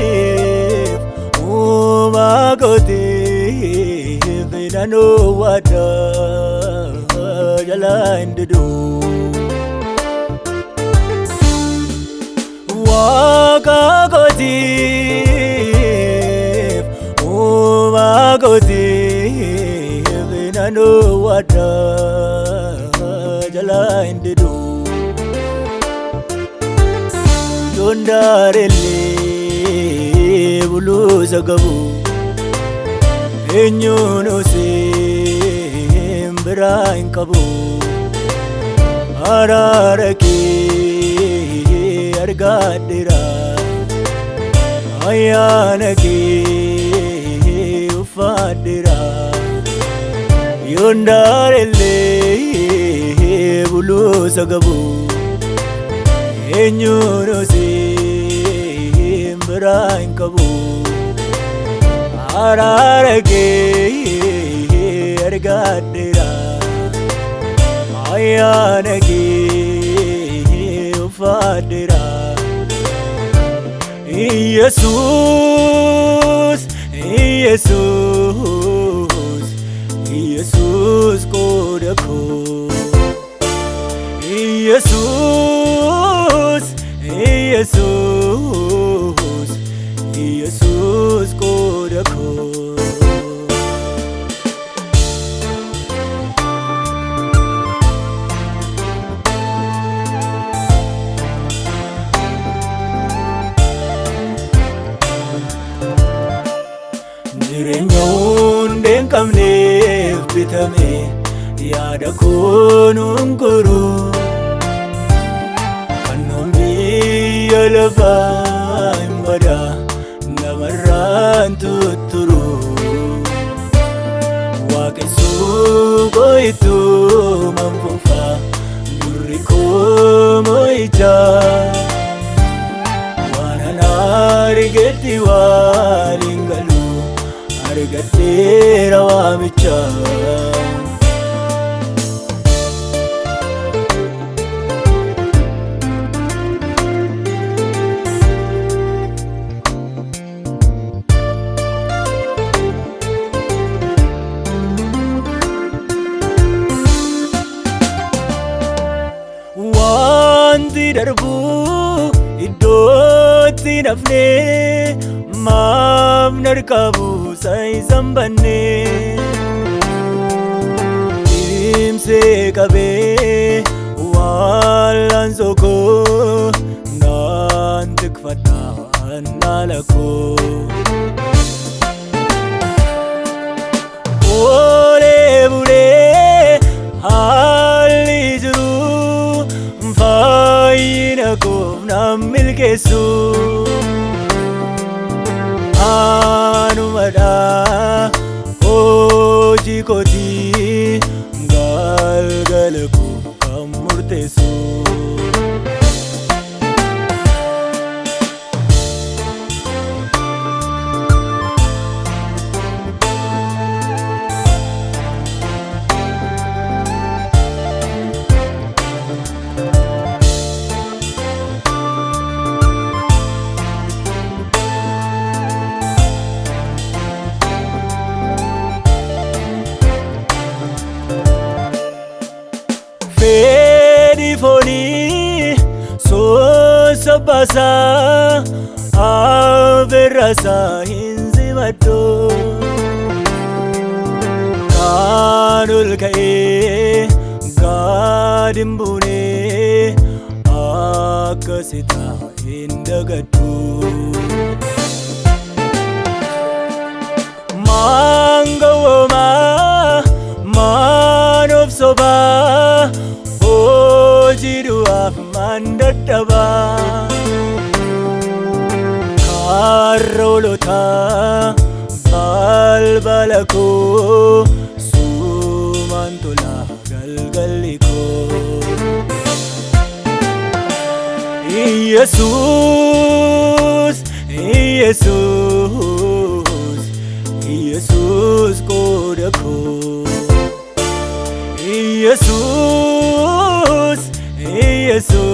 gootiif uumaa gootiif naannoo waadaa jalaa hin didu. Waaqa gootiif uumaa gootiif naannoo waadaa jalaa hin didu. Yondaarellee buluusa qabu eenyuun oseen biraa hin qabu. Araara kee argadheera ayyaana kee uffadheera. Yondaarellee buluusa qabu eenyuun oseen biraa hin qabu. Araara kee argadheera ayyaana kee uffadheera. Yesus, Yesus, Yesus qooda koo. Yesus, Yesus, Yesus qooda koo. Jireenya hundee hin qabneef bitame yaada koo nuun guru. Kannoon biyya lafaa hin bada namarraan tutturu. Waaqessuu koo'itu manfuufa durri koo moo'ichaa. Waan ana argetti waliin galu argadheera waamicha. Wanti darbu iddootti nafne maaf narkabu saayisan banne. Imsee qabee waalaan sokoo naan tikfadhaan naala koo. Oolee bulee haalli jiru fayyina koof naan milkeessu. Anumadha hojii kootii galgala koo kan murteessu. Fedhi foonii soosa baasaa abeerrasaa hin simadhu. Kan ol ka'ee gad hin buune akkasita hin dagadhu. Maangawoomaa maanoof sobaa hojii du'aaf maan dadhabaa. Karra hoolotaa balbala koo sumaan tola galgalli koo. Yesus, Yesus, Yesus qooda koo. Yesus, Yesus.